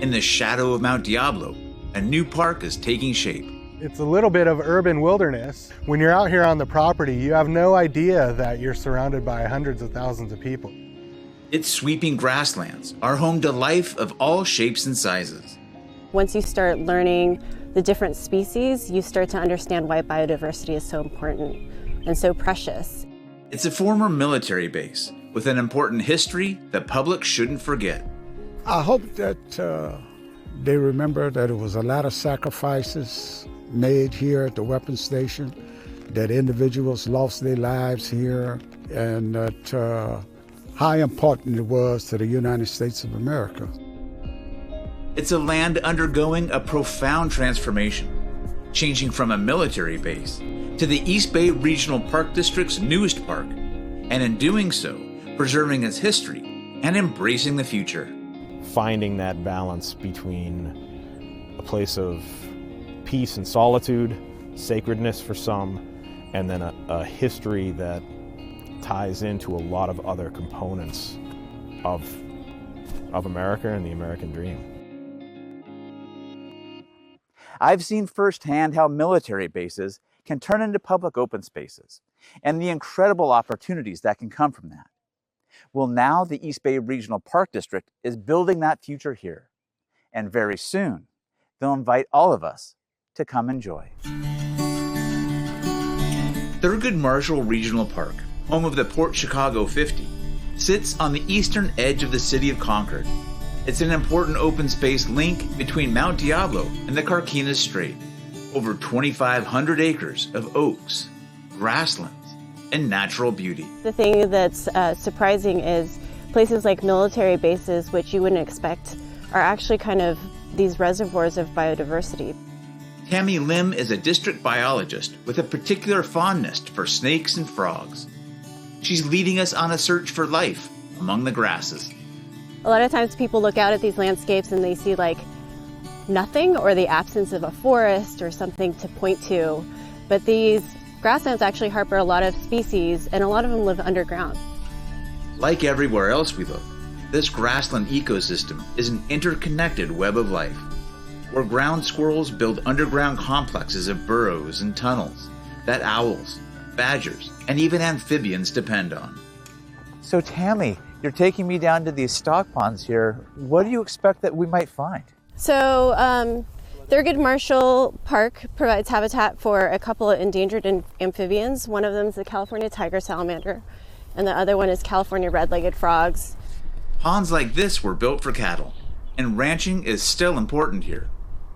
In the shadow of Mount Diablo, a new park is taking shape. It's a little bit of urban wilderness. When you're out here on the property, you have no idea that you're surrounded by hundreds of thousands of people. Its sweeping grasslands are home to life of all shapes and sizes. Once you start learning the different species, you start to understand why biodiversity is so important and so precious. It's a former military base with an important history the public shouldn't forget. I hope that they remember that it was a lot of sacrifices made here at the weapons station, that individuals lost their lives here, and that how important it was to the United States of America. It's a land undergoing a profound transformation, changing from a military base to the East Bay Regional Park District's newest park, and in doing so, preserving its history and embracing the future. Finding that balance between a place of peace and solitude, sacredness for some, and then a history that ties into a lot of other components of America and the American dream. I've seen firsthand how military bases can turn into public open spaces and the incredible opportunities that can come from that. Well, now the East Bay Regional Park District is building that future here. And very soon, they'll invite all of us to come enjoy. Thurgood Marshall Regional Park, home of the Port Chicago 50, sits on the eastern edge of the city of Concord. It's an important open space link between Mount Diablo and the Carquinez Strait. Over 2,500 acres of oaks, grasslands, and natural beauty. The thing that's surprising is places like military bases, which you wouldn't expect, are actually kind of these reservoirs of biodiversity. Tammy Lim is a district biologist with a particular fondness for snakes and frogs. She's leading us on a search for life among the grasses. A lot of times people look out at these landscapes and they see like nothing or the absence of a forest or something to point to, but these grasslands actually harbor a lot of species, and a lot of them live underground. Like everywhere else we look, this grassland ecosystem is an interconnected web of life, where ground squirrels build underground complexes of burrows and tunnels that owls, badgers, and even amphibians depend on. So Tammy, you're taking me down to these stock ponds here. What do you expect that we might find? So Thurgood Marshall Park provides habitat for a couple of endangered amphibians. One of them is the California tiger salamander, and the other one is California red-legged frogs. Ponds like this were built for cattle, and ranching is still important here,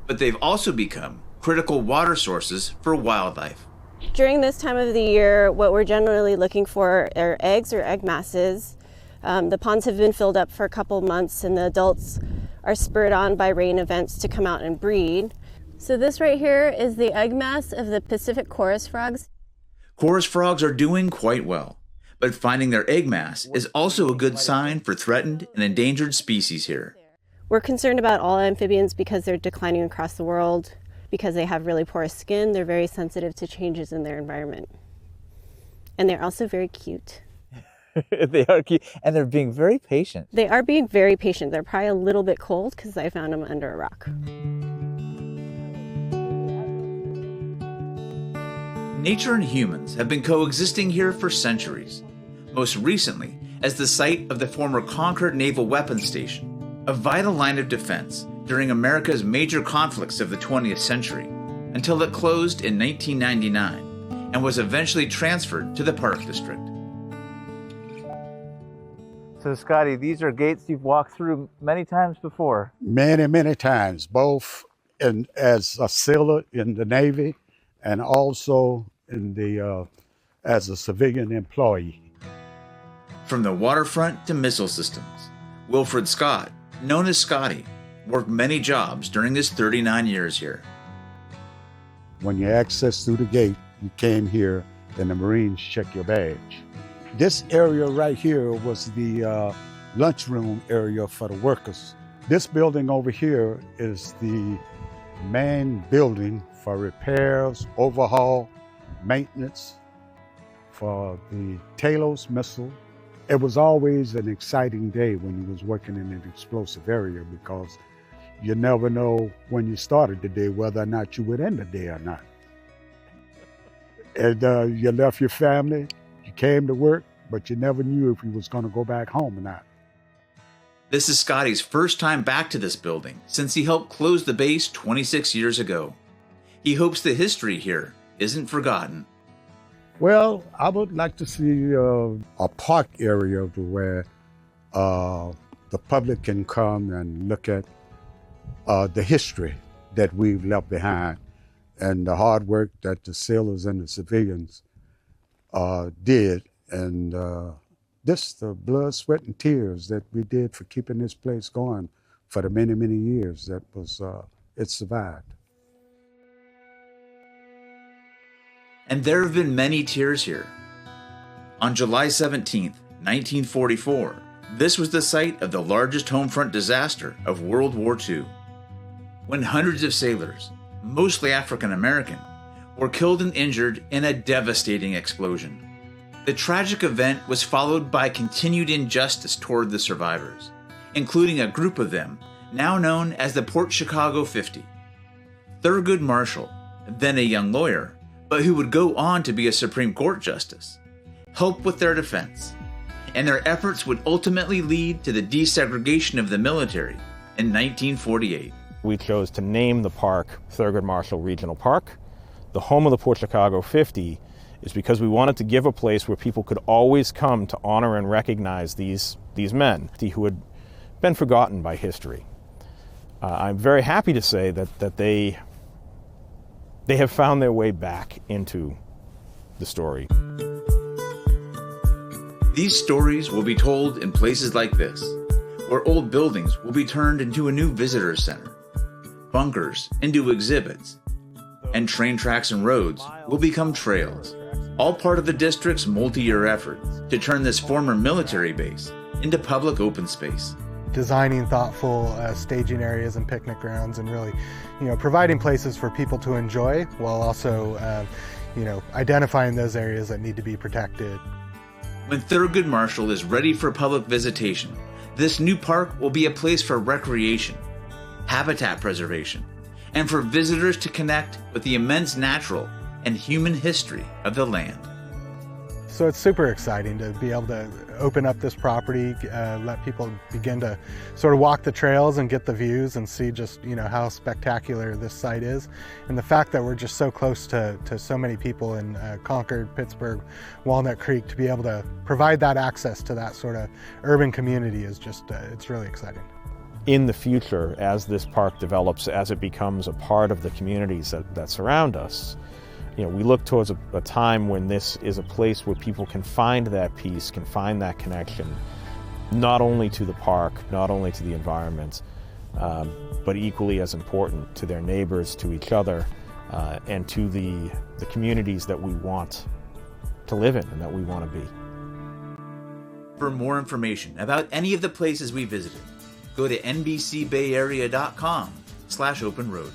but they've also become critical water sources for wildlife. During this time of the year, what we're generally looking for are eggs or egg masses. The ponds have been filled up for a couple months, and the adults are spurred on by rain events to come out and breed. So this right here is the egg mass of the Pacific chorus frogs. Chorus frogs are doing quite well, but finding their egg mass is also a good sign for threatened and endangered species here. We're concerned about all amphibians because they're declining across the world, because they have really porous skin. They're very sensitive to changes in their environment. And they're also very cute. They are cute, and they're being very patient. They are being very patient. They're probably a little bit cold because I found them under a rock. Nature and humans have been coexisting here for centuries, most recently as the site of the former Concord Naval Weapons Station, a vital line of defense during America's major conflicts of the 20th century, until it closed in 1999 and was eventually transferred to the Park District. So Scotty, these are gates you've walked through many times before. Many times, both as a sailor in the Navy and also in the as a civilian employee. From the waterfront to missile systems, Wilfred Scott, known as Scotty, worked many jobs during his 39 years here. When you access through the gate, you came here, then the Marines check your badge. This area right here was the lunchroom area for the workers. This building over here is the main building for repairs, overhaul, maintenance for the Talos missile. It was always an exciting day when you was working in an explosive area because You never know when you started the day whether or not you would end the day or not. And you left your family, you came to work, but you never knew if you was going to go back home or not. This is Scotty's first time back to this building since he helped close the base 26 years ago. He hopes the history here isn't forgotten. Well, I would like to see a park area where the public can come and look at the history that we've left behind and the hard work that the sailors and the civilians did. And this, the blood, sweat, and tears that we did for keeping this place going for the many, many years that was, it survived. And there have been many tears here. On July 17th, 1944, this was the site of the largest home front disaster of World War II, when hundreds of sailors, mostly African American, were killed and injured in a devastating explosion. The tragic event was followed by continued injustice toward the survivors, including a group of them now known as the Port Chicago 50. Thurgood Marshall, then a young lawyer, but who would go on to be a Supreme Court justice, helped with their defense, and their efforts would ultimately lead to the desegregation of the military in 1948. We chose to name the park Thurgood Marshall Regional Park. The home of the Port Chicago 50 is because we wanted to give a place where people could always come to honor and recognize these men who had been forgotten by history. I'm very happy to say that they have found their way back into the story. These stories will be told in places like this, where old buildings will be turned into a new visitor center, bunkers into exhibits, and train tracks and roads will become trails, all part of the district's multi-year effort to turn this former military base into public open space. Designing thoughtful staging areas and picnic grounds, and really, providing places for people to enjoy while also, identifying those areas that need to be protected. When Thurgood Marshall is ready for public visitation, this new park will be a place for recreation, habitat preservation, and for visitors to connect with the immense natural and human history of the land. So it's super exciting to be able to open up this property, let people begin to sort of walk the trails and get the views and see just, how spectacular this site is. And the fact that we're just so close to so many people in Concord, Pittsburgh, Walnut Creek, to be able to provide that access to that sort of urban community is just, it's really exciting. In the future, as this park develops, as it becomes a part of the communities that surround us, we look towards a time when this is a place where people can find that peace, can find that connection, not only to the park, not only to the environment, but equally as important to their neighbors, to each other, and to the communities that we want to live in and that we want to be. For more information about any of the places we visited, go to nbcbayarea.com/OpenRoad.